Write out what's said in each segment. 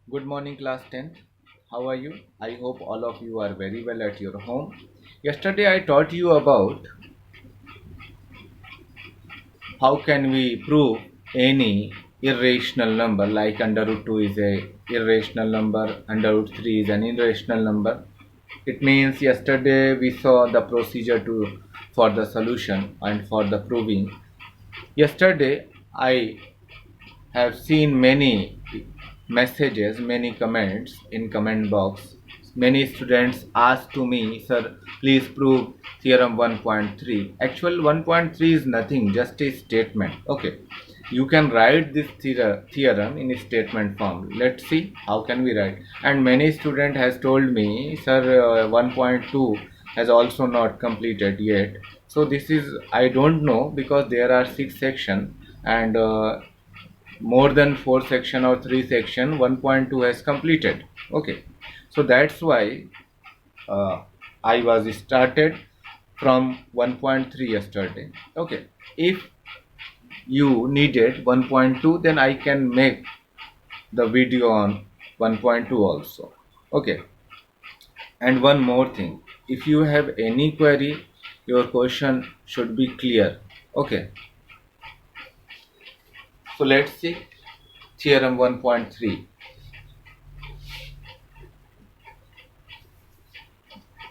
Good morning, class 10th. How are you? I hope all of you are very well at your home. Yesterday, I taught you about how can we prove any irrational number, like under root 2 is a irrational number, under root 3 is an irrational number. It means yesterday we saw the procedure to for the solution and for the proving. Yesterday, I have seen many messages, many comments in comment box. Many students ask to me, sir, please prove theorem 1.3. Actual 1.3 is nothing, just a statement. Okay, you can write this theorem in a statement form. Let's see how can we write. And many student has told me, sir, 1.2 has also not completed yet. So this is I don't know because there are 6 sections and more than 4 section or 3 section 1.2 has completed. Okay, so that's why uh, I was started from 1.3 yesterday. Okay, if you needed 1.2 then I can make the video on 1.2 also. Okay, and one more thing, if you have any query, your question should be clear. Okay, so let's see theorem 1.3.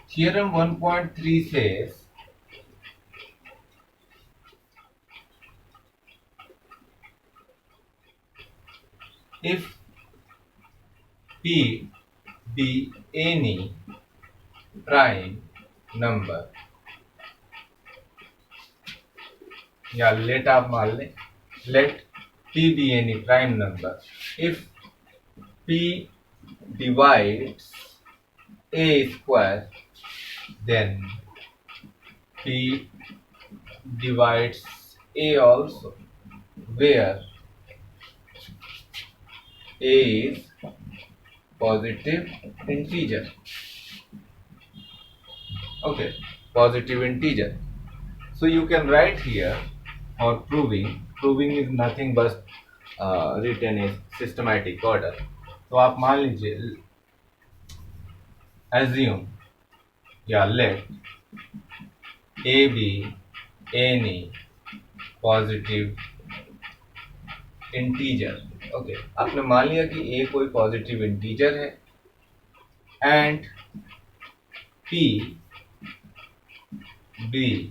Theorem 1.3 says if P be any prime number, या let आप मान लें, let P be any prime number, if P divides a square, then P divides a also, where a is positive integer. Okay, positive integer. So you can write here or proving. Proving is nothing but written in systematic order. तो आप मान लीजिए assume या let a be any positive integer. Okay, आपने मान लिया कि a कोई पॉजिटिव इंटीजर है and p be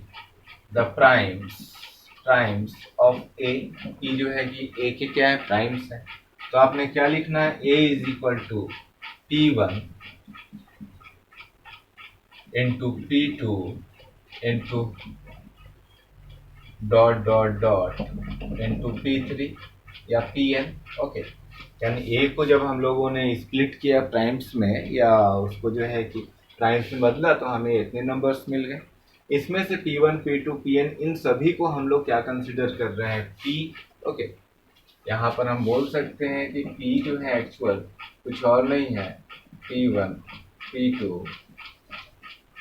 the primes of a. p जो है कि a के क्या है, प्राइम्स है. तो आपने क्या लिखना है, a is equal to p1 into p2 into dot dot dot into p3 या pn. ओके, यानी a को जब हम लोगों ने स्प्लिट किया प्राइम्स में या उसको जो है कि प्राइम्स में बदला तो हमें इतने नंबर्स मिल गए. इसमें से p1 p2 pn इन सभी को हम लोग क्या कंसिडर कर रहे हैं, p. ओके, यहाँ पर हम बोल सकते हैं कि p जो है एक्चुअल कुछ और नहीं है, p1 p2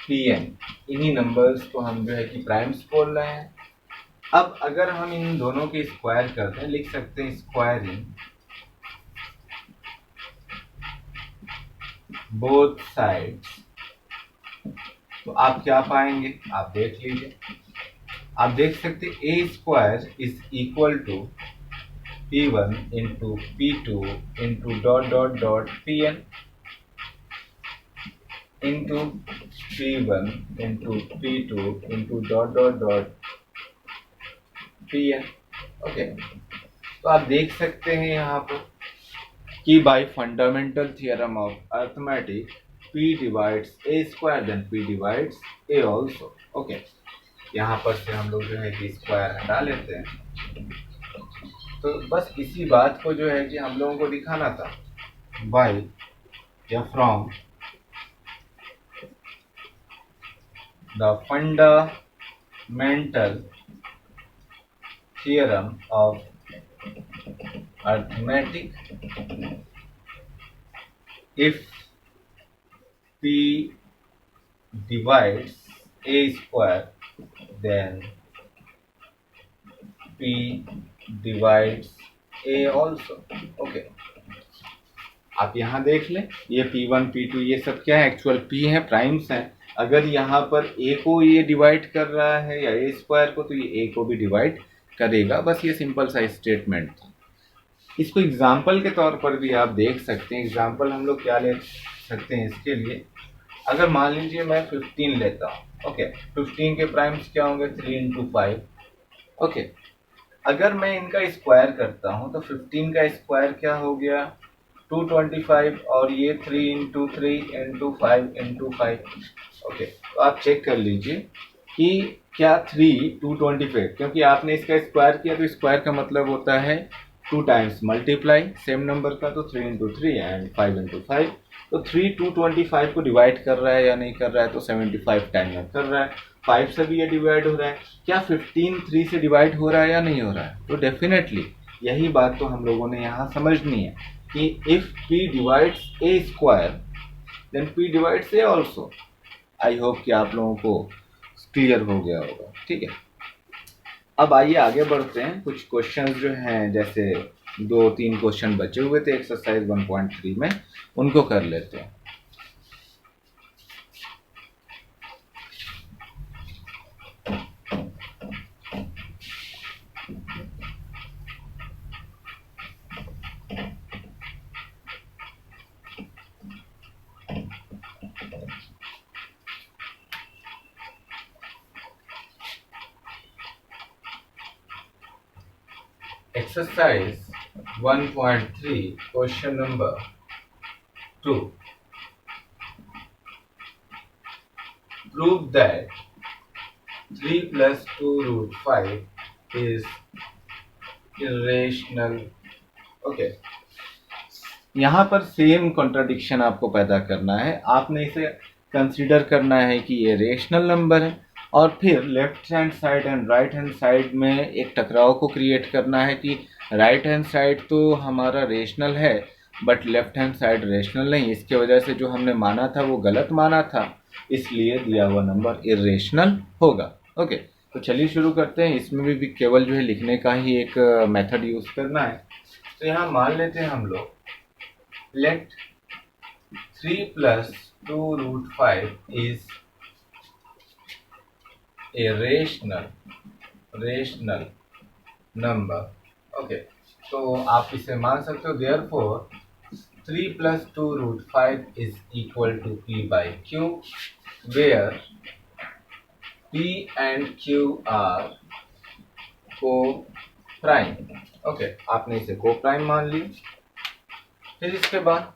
pn, इन्हीं नंबर्स को हम जो है कि प्राइम्स बोल रहे हैं. अब अगर हम इन दोनों के स्क्वायर करते हैं, लिख सकते हैं स्क्वायरिंग बोथ साइड्स, तो आप क्या पाएंगे, आप देख लीजिए. आप देख सकते हैं A square is equal to p1 into p2 into dot dot dot pn into p1 into p2 into dot dot dot pn. Okay, तो आप देख सकते हैं यहाँ पर कि by fundamental theorem of arithmetic p divides a square then p divides a also. Okay, यहाँ पर से हम लोग जो है कि स्क्वायर हटा लेते हैं. तो बस इसी बात को जो है कि हम लोगों को दिखाना था, बाय या from the fundamental theorem of arithmetic, if p divides a square then p divides a also. Okay, आप यहाँ देख लें, ये P1 P2 ये सब क्या है, एक्चुअल P है, प्राइम्स हैं। अगर यहाँ पर A को ये डिवाइड कर रहा है या A स्क्वायर को, तो ये A को भी डिवाइड करेगा। बस ये सिंपल सा स्टेटमेंट था। इसको एग्जाम्पल के तौर पर भी आप देख सकते हैं। एग्जाम्पल हम लोग क्या ले सकते हैं इसके लिए, अगर मान लीजिए मैं 15 लेता हूँ, ओके, 15 के प्राइम्स क्या होंगे, 3 इंटू 5, ओके। अगर मैं इनका स्क्वायर करता हूँ तो 15 का स्क्वायर क्या हो गया, 225, और ये 3 इंटू 3 इंटू 5 इंटू 5, ओके। तो आप चेक कर लीजिए कि क्या 3 225, क्योंकि आपने इसका स्क्वायर किया तो स्क्वायर का मतलब होता है 2 टाइम्स मल्टीप्लाई सेम नंबर का, तो 3 इंटू 3 एंड 5 इंटू 5। तो 3 225 को डिवाइड कर रहा है या नहीं कर रहा है, तो 75 टाइम में कर रहा है। 5 से भी ये डिवाइड हो रहा है। क्या 15 3 से डिवाइड हो रहा है या नहीं हो रहा है, तो डेफिनेटली यही बात तो हम लोगों ने यहाँ समझनी है कि if p divides a square then p divides a also. I hope कि आप लोगों को क्लियर हो गया होगा, ठीक है। अब आइए आगे बढ़ते हैं। कुछ क्वेश्चंस जो हैं, जैसे 2-3 क्वेश्चन बचे हुए थे एक्सरसाइज 1.3 में, उनको कर लेते हैं। Exercise 1.3 question number 2. Prove that 3 plus 2 root 5 is irrational. Okay. यहाँ पर सेम कॉन्ट्राडिक्शन आपको पैदा करना है। आपने इसे कंसीडर करना है कि ये रेशनल नंबर है, और फिर left hand side and right hand side में एक टकराव को क्रिएट करना है कि राइट हैंड साइड तो हमारा रेशनल है but left hand side rational नहीं। इसके वजह से जो हमने माना था वो गलत माना था, इसलिए दिया हुआ नंबर इरेशनल होगा। ओके, तो चलिए शुरू करते हैं। इसमें भी केवल जो है लिखने का ही एक मेथड यूज करना है। तो यहाँ मान लेते हैं हम लोग, let 3 plus 2 root 5 is a rational number. Okay, तो आप इसे मान सकते हो, therefore 3 plus 2 root 5 is equal to p by q, where p and q are co-prime. Okay, आपने इसे co-prime मान ली। फिर इसके बाद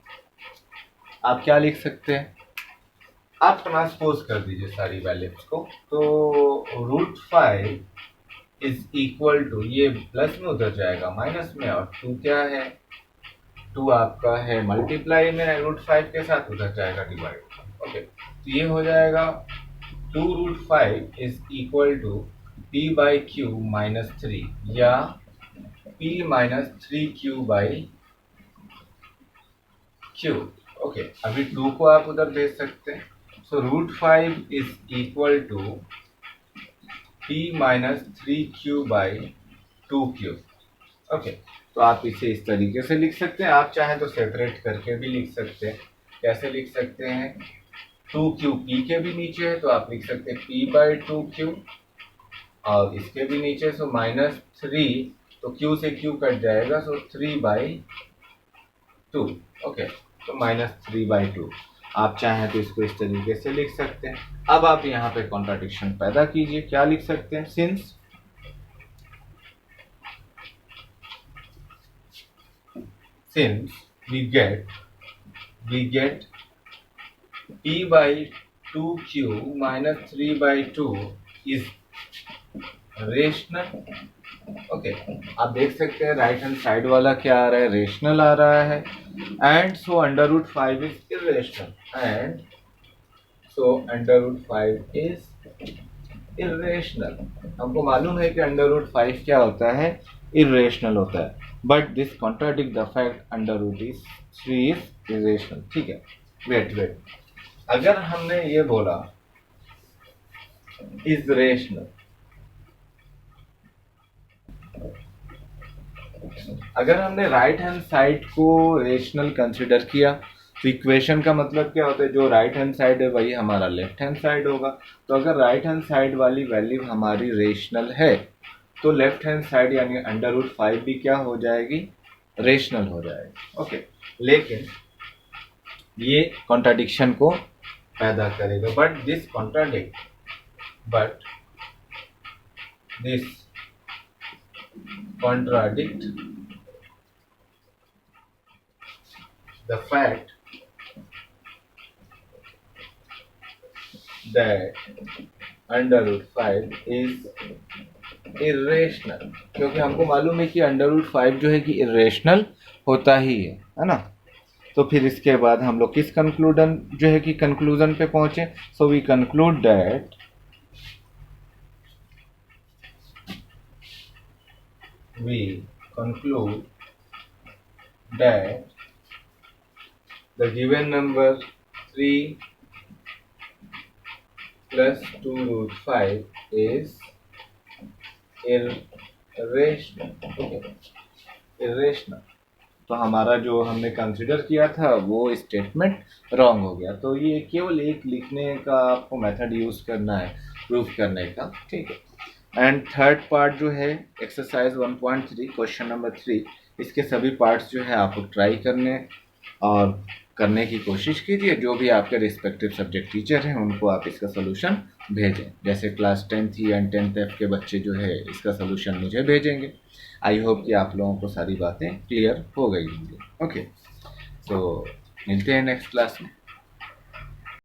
आप क्या लिख सकते हैं, आप ट्रांसपोज कर दीजिए सारी वैल्यूज को। तो रूट 5 इज इक्वल टू, ये प्लस में उधर जाएगा माइनस में, और 2 क्या है, 2 आपका है मल्टीप्लाई में रूट 5 के साथ, उधर जाएगा डिवाइड। ओके, तो ये हो जाएगा 2 root 5 is equal to p by q minus 3, या p minus 3q by q. Okay, अभी 2 को आप उधर भेज सकते हैं। So root 5 is equal to p minus 3q by 2q। Okay, तो आप इसे इस तरीके से लिख सकते हैं। आप चाहें तो सेपरेट करके भी लिख सकते हैं। कैसे लिख सकते हैं, 2q p के भी नीचे है, तो आप लिख सकते हैं p बाई 2q, और इसके भी नीचे, सो माइनस 3, तो q से q कट जाएगा, सो 3 बाई 2। ओके, तो माइनस 3 बाई 2। आप चाहें तो इसको इस तरीके से लिख सकते हैं। अब आप यहाँ पे कॉन्ट्राडिक्शन पैदा कीजिए। क्या लिख सकते हैं, since we get p by 2q minus 3 by 2 is rational. Okay, आप देख सकते हैं राइट हैंड साइड वाला क्या आ रहा है, रेशनल आ रहा है, and so under root 5 is irrational, and so under root 5 is irrational. हमको मालूम है कि अंडर रूट 5 क्या होता है, इरेशनल होता है, but this contradict the fact under root 3 is irrational. ठीक है, वेट, अगर हमने ये बोला इज रेशनल, अगर हमने राइट हैंड साइड को रेशनल कंसिडर किया तो इक्वेशन का मतलब क्या होता है, जो राइट हैंड साइड है वही हमारा लेफ्ट हैंड साइड होगा। तो अगर राइट हैंड साइड वाली वैल्यू हमारी रेशनल है तो लेफ्ट हैंड साइड यानी √5 भी क्या हो जाएगी, रेशनल हो जाएगी। ओके, लेकिन ये कॉन्ट्राडिक्शन को पैदा करेगा, but this contradict the fact that √5 is irrational, क्योंकि हमको मालूम है कि √5 जो है कि इरेशनल होता ही है ना। तो फिर इसके बाद हम लोग किस कंक्लूजन पे पहुंचे। So we conclude that the given number 3 plus 2√5 is irrational। तो हमारा जो हमने कंसिडर किया था वो स्टेटमेंट रॉन्ग हो गया। तो ये केवल एक लिखने का आपको मेथड यूज करना है प्रूफ करने का, ठीक है। एंड थर्ड पार्ट जो है एक्सरसाइज 1.3 क्वेश्चन नंबर 3, इसके सभी पार्ट्स जो है आपको ट्राई करने की कोशिश कीजिए। जो भी आपके रिस्पेक्टिव सब्जेक्ट टीचर हैं उनको आप इसका सोल्यूशन भेजें। जैसे class 10th and 10th F के बच्चे जो है इसका सोल्यूशन मुझे भेजेंगे। आई होप कि आप लोगों को सारी बातें क्लियर हो गई होंगी। ओके, तो मिलते हैं नेक्स्ट क्लास में।